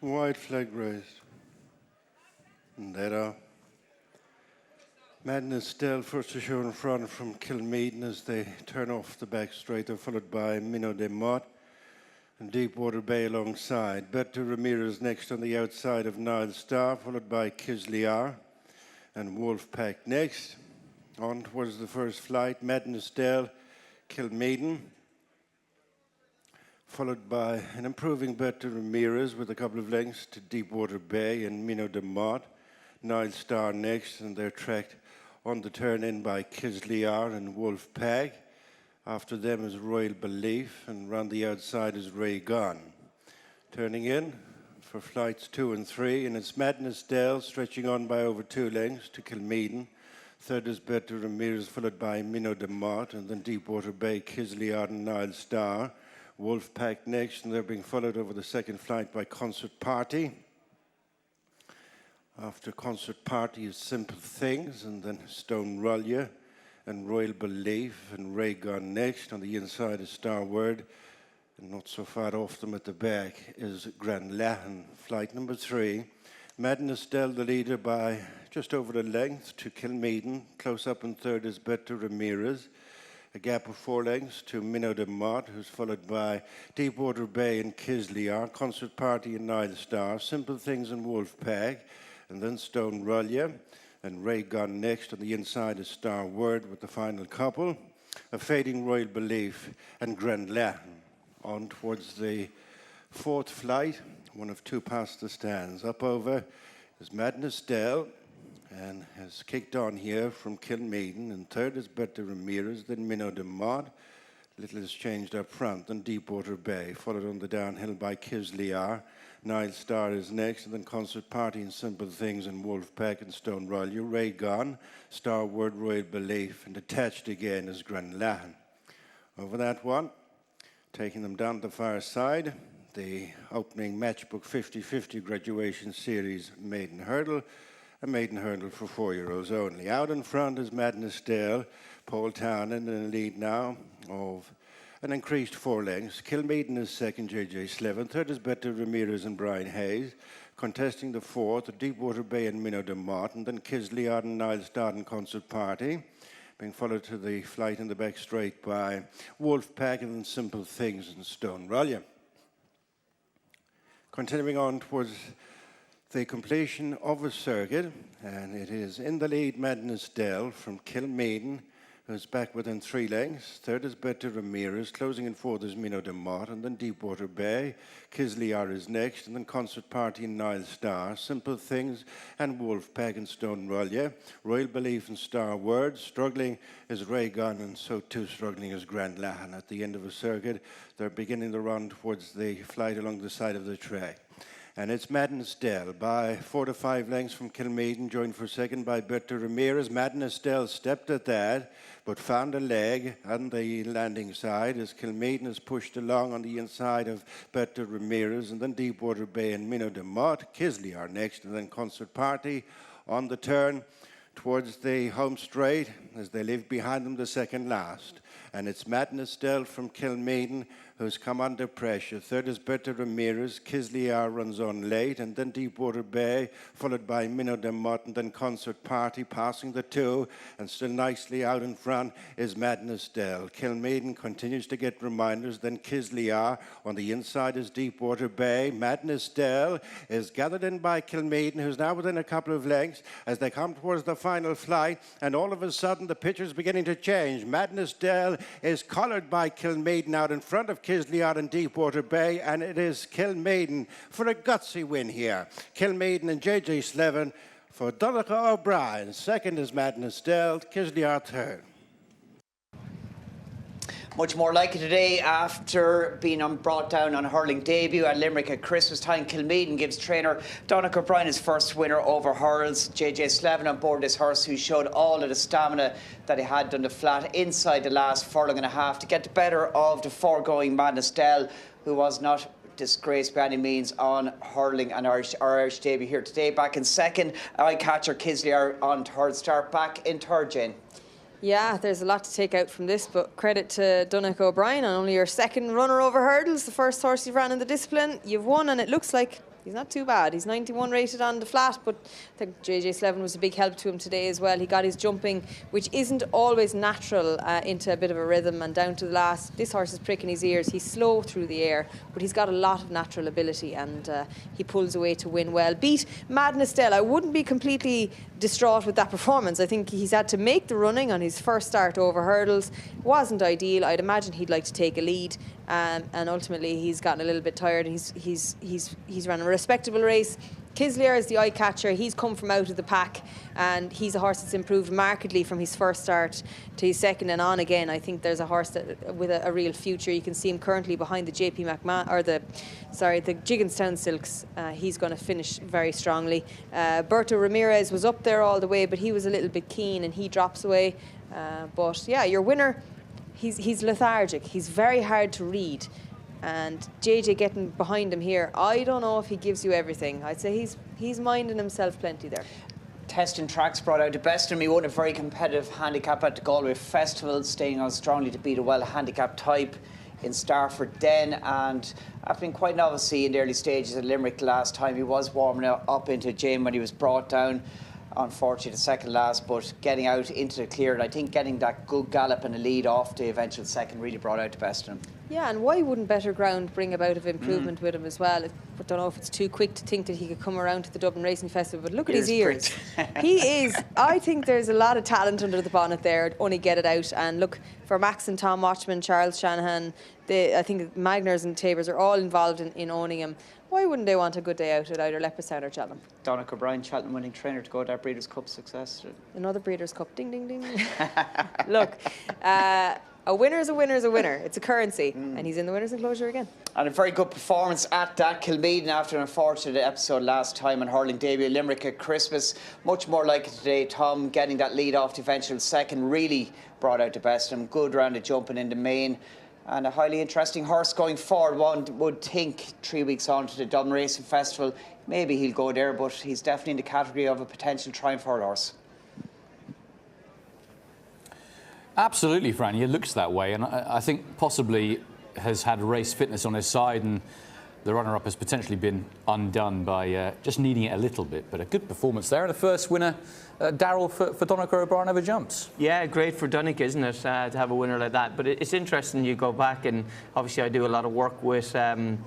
White flag raised. And there Madness still first to show in front from Kilmeaden as they turn off the back straight. They're followed by Minnow de Mott and Deepwater Bay alongside. Better Ramirez next on the outside of Nile Star, followed by Kisliar and Wolfpack next. On towards the first flight, Madness Dell, Kilmeaden, followed by an improving Better Ramirez with a couple of lengths to Deepwater Bay and Minnow de Mott. Nile Star next, and they're tracked on the turn in by Kisliar and Wolfpack. After them is Royal Belief, and round the outside is Ray Gone. Turning in for flights 2 and 3, and it's Madness Dell stretching on by over 2 lengths to Kilmeaden. Third is Better Ramirez, followed by Minnow de Mott, and then Deepwater Bay, Kisliar and Nile Star. Wolfpack next, and they're being followed over the second flight by Concert Party. After Concert Party is Simple Things, and then Stone Rollia and Royal Belief and Ray Gone next. On the inside is Star Word, and not so far off them at the back is Grand Lahan. Flight number 3. Madness Dell the leader by just over a length to Kilmeaden. Close up in third is Better Ramirez. A gap of 4 lengths to Minnow de Mott, who's followed by Deepwater Bay and Kisliar, Concert Party and Nile Star, Simple Things and Wolfpack, and then Stone Rollia and Ray Gone next. On the inside is Star Word with the final couple. A Fading Royal Belief and Grand Lahan. On towards the fourth flight, one of 2 past the stands. Up over is Madness Dell, and has kicked on here from Kilmeaden. And third is Better Ramirez, then Minnow de Mott. Little has changed up front, then Deepwater Bay, followed on the downhill by Kisliar. Nile Star is next, and then Concert Party and Simple Things and Wolfpack and Stone Rollia. Ray Gone, Star Word, Royal Belief, and attached again is Grand Lahan. Over that one, taking them down the far side, the opening Matchbook 50-50 graduation series maiden hurdle. A maiden hurdle for 4-year-olds only. Out in front is Madness Dale, Paul Townend in the lead now of an increased 4 lengths. Kilmeaden is second, JJ Slevin. Third is Better Ramirez and Brian Hayes. Contesting the fourth, Deepwater Bay and Minnow de Mott, and then Kisliar and Nile Star and Concert Party. Being followed to the flight in the back straight by Wolfpack and then Simple Things and Stone Rollia. Continuing on towards the completion of a circuit, and it is in the lead Madness Dell from Kilmeaden, who's back within 3 lengths. Third is Better Ramirez. Closing in fourth is Minnow de Mott, and then Deepwater Bay. Kisliar is next, and then Concert Party and Nile Star. Simple Things and Wolfpack and Stone Rollia. Royal Belief and Star Word. Struggling is Ray Gone, and so too struggling is Grand Lahan. At the end of a circuit, they're beginning the run towards the flight along the side of the track. And it's Madness Dell by 4 to 5 lengths from Kilmeaden, joined for second by Better Ramirez. Madness Dell stepped at that, but found a leg on the landing side as Kilmeaden is pushed along on the inside of Better Ramirez, and then Deepwater Bay and Minnow de Mott. Kisliar next, and then Concert Party on the turn towards the home straight as they leave behind them the second last. And it's Madness Dell from Kilmeaden who's come under pressure. Third is Better Ramirez. Kisliar runs on late, and then Deepwater Bay, followed by Minnow de Mott, and then Concert Party passing the 2, and still nicely out in front is Madness Dell. Kilmeaden continues to get reminders, then Kisliar. On the inside is Deepwater Bay. Madness Dell is gathered in by Kilmeaden, who's now within a couple of lengths as they come towards the final flight, and all of a sudden the picture's beginning to change. Madness Dell is collared by Kilmeaden out in front of Kisliar and Deepwater Bay, and it is Kilmeaden for a gutsy win here. Kilmeaden and JJ Slevin for Donnacha O'Brien. Second is Madness Dell, Kisliar third. Much more like it today after being brought down on a hurling debut at Limerick at Christmas time. Kilmeaden gives trainer Donnacha O'Brien his first winner over hurls. JJ Slevin on board this horse, who showed all of the stamina that he had done the flat inside the last furlong and a half to get the better of the foregoing Madness Dell, who was not disgraced by any means on hurling and our Irish debut here today. Back in second, eye-catcher Kisliar on third. Start back in third, Jane. Yeah, there's a lot to take out from this, but credit to Donnacha O'Brien on only your second runner over hurdles. The first horse you've ran in the discipline, you've won, and it looks like He's not too bad. He's 91 rated on the flat, but I think JJ Slevin was a big help to him today as well. He got his jumping, which isn't always natural, into a bit of a rhythm, and down to the last. This horse is pricking his ears. He's slow through the air, but he's got a lot of natural ability, and he pulls away to win well. Beat Madness. I wouldn't be completely distraught with that performance. I think he's had to make the running on his first start over hurdles. It wasn't ideal. I'd imagine he'd like to take a lead, and ultimately he's gotten a little bit tired. He's run a respectable race. Kilmeaden is the eye catcher. He's come from out of the pack, and he's a horse that's improved markedly from his first start to his second and on again. I think there's a horse that with a real future. You can see him currently behind the the Jigginstown Silks. He's going to finish very strongly. Berto Ramirez was up there all the way, but he was a little bit keen and he drops away. But yeah, your winner, he's lethargic. He's very hard to read. And JJ getting behind him here, I don't know if he gives you everything. I'd say he's minding himself plenty there. Testing tracks brought out the best in him. He won a very competitive handicap at the Galway Festival, staying on strongly to beat a well-handicapped type in Starford Den. And after being quite novice in the early stages at Limerick last time, he was warming up into Jane when he was brought down. Unfortunately, the second last, but getting out into the clear, and I think getting that good gallop and a lead off the eventual second really brought out the best in him. Yeah, and why wouldn't better ground bring about of improvement with him as well? I don't know if it's too quick to think that he could come around to the Dublin Racing Festival, but look at his ears. He is. I think there's a lot of talent under the bonnet there. Only get it out. And look, for Max and Tom Watchman, Charles Shanahan, I think Magners and Tabers are all involved in owning him. Why wouldn't they want a good day out at either Leopardstown or Cheltenham? Donnacha O'Brien, Cheltenham winning trainer to go to that Breeders' Cup success. Another Breeders' Cup. Ding, ding, ding. Look, a winner is a winner is a winner. It's a currency, and he's in the winner's enclosure again. And a very good performance at that Kilmeaden after an unfortunate episode last time on hurling debut. Limerick at Christmas, much more like it today. Tom getting that lead off the eventual second really brought out the best of him. Good round of jumping in the main. And a highly interesting horse going forward. One would think 3 weeks on to the Dublin Racing Festival, maybe he'll go there, but he's definitely in the category of a potential triumph horse. Absolutely, Fran. It looks that way, and I think possibly has had race fitness on his side, and the runner-up has potentially been undone by just needing it a little bit. But a good performance there, and the first winner, Darryl, for Donnacha O'Brien over jumps. Yeah, great for Donnacha, isn't it, to have a winner like that? But it's interesting. You go back, and obviously I do a lot of work with JJ,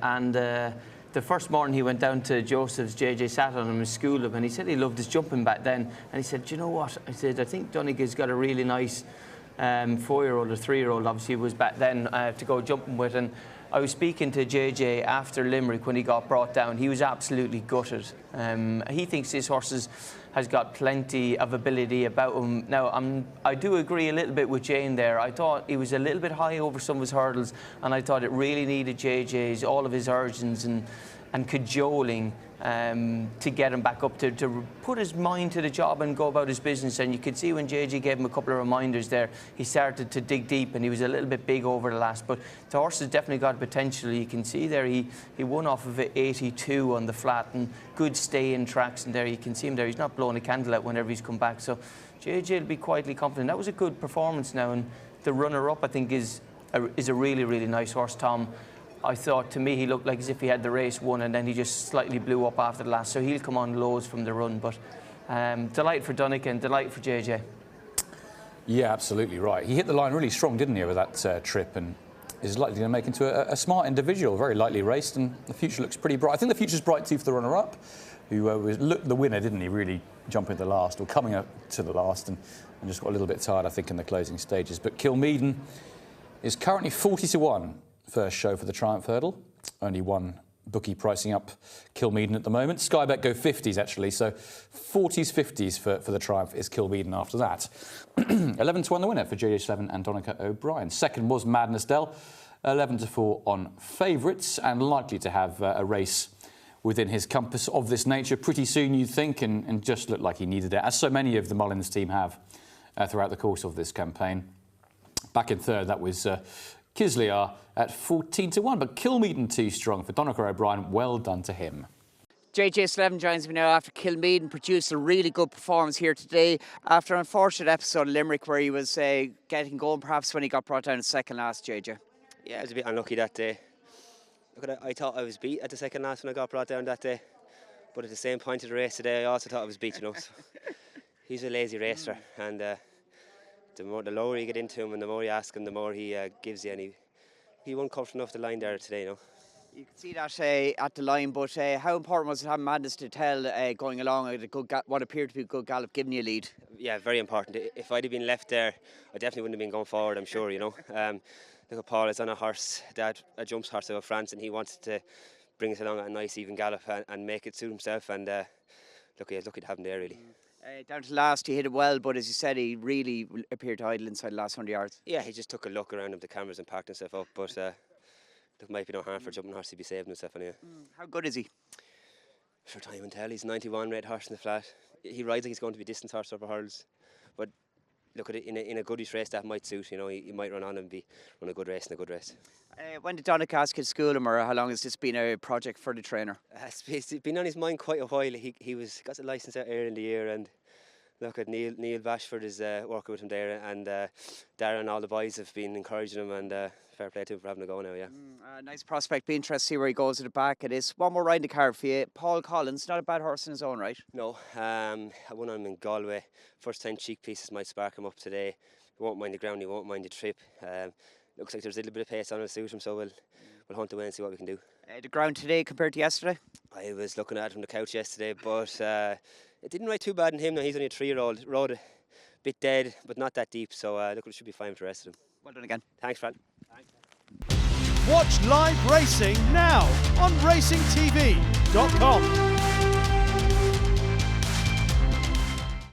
and the first morning he went down to Joseph's, JJ sat on him and schooled him, and he said he loved his jumping back then. And he said, do you know what? I said, I think Donnacha's got a really nice 4-year-old or 3-year-old, obviously, was back then to go jumping with. And I was speaking to JJ after Limerick when he got brought down. He was absolutely gutted. He thinks his horse has got plenty of ability about him. Now, I do agree a little bit with Jane there. I thought he was a little bit high over some of his hurdles, and I thought it really needed JJ's, all of his urgings and cajoling to get him back up to put his mind to the job and go about his business. And you could see when JJ gave him a couple of reminders there, he started to dig deep, and he was a little bit big over the last. But the horse has definitely got potential. You can see there he won off of 82 on the flat, and good stay-in tracks. And there you can see him there. He's not blowing a candle out whenever he's come back. So JJ will be quietly confident. That was a good performance now, and the runner-up I think is a really, really nice horse, Tom. I thought, to me, he looked like as if he had the race won, and then he just slightly blew up after the last. So he'll come on lows from the run. But delight for Donnacha and delight for JJ. Yeah, absolutely right. He hit the line really strong, didn't he, over that trip, and is likely to make into a smart individual, very lightly raced, and the future looks pretty bright. I think the future's bright too for the runner-up, who looked the winner, didn't he, really jumping the last, or coming up to the last, and just got a little bit tired, I think, in the closing stages. But Kilmeaden is currently 40-1. First show for the Triumph Hurdle. Only one bookie pricing up Kilmeaden at the moment. Sky Bet go 50s, actually, so 40s, 50s for the Triumph is Kilmeaden after that. 11-1 the winner for JJ Slevin and Donnacha O'Brien. Second was Madness 11-4 on favourites, and likely to have a race within his compass of this nature pretty soon, you'd think, and just looked like he needed it, as so many of the Mullins team have throughout the course of this campaign. Back in third, that was Kilmeaden at 14-1, but Kilmeaden too strong for Donnacha O'Brien. Well done to him. JJ Slevin joins me now after Kilmeaden produced a really good performance here today after an unfortunate episode of Limerick where he was getting going perhaps when he got brought down in second last, JJ. Yeah, I was a bit unlucky that day. Look, I thought I was beat at the second last when I got brought down that day, but at the same point of the race today, I also thought I was beat. So he's a lazy racer, and the lower you get into him and the more you ask him, the more he gives you. And he won comfortable enough the line there today, You can see that at the line, but how important was it having Madness to tell going along at what appeared to be a good gallop, giving you a lead? Yeah, very important. If I'd have been left there, I definitely wouldn't have been going forward, I'm sure, Look at Paul is on a horse, a jumps horse out of France, and he wanted to bring us along at a nice even gallop and make it suit himself, and look, he was lucky to have him there, really. Down to last, he hit it well, but as you said, he really appeared to idle inside the last 100 yards. Yeah, he just took a look around him, the cameras, and parked himself up, but there might be no harm for a jumping horse to be saving himself anyway. How good is he? Sure, time will tell. He's 91 red horse in the flat. He rides like he's going to be distance horse over hurdles, but look at it in a goodish race that might suit. He might run on and run a good race in a good race. When did Donnacha ask you to school him, or how long has this been a project for the trainer? It's been on his mind quite a while. He got the licence out earlier in the year, and look at Neil Bashford is working with him there, and Darren and all the boys have been encouraging him, and fair play to him for having a go now, yeah. Nice prospect. Be interested to see where he goes at the back. It is one more ride in the card for you. Paul Collins, not a bad horse in his own right. No, I won on him in Galway. First time cheek pieces might spark him up today. He won't mind the ground, he won't mind the trip. Looks like there's a little bit of pace on it to suit him, so we'll hunt away and see what we can do. The ground today compared to yesterday? I was looking at it from the couch yesterday, but it didn't ride too bad in him. Now he's only a 3-year-old. Rode a bit dead, but not that deep, so look, it should be fine for the rest of them. Well done again. Thanks, Fran. Watch live racing now on racingtv.com.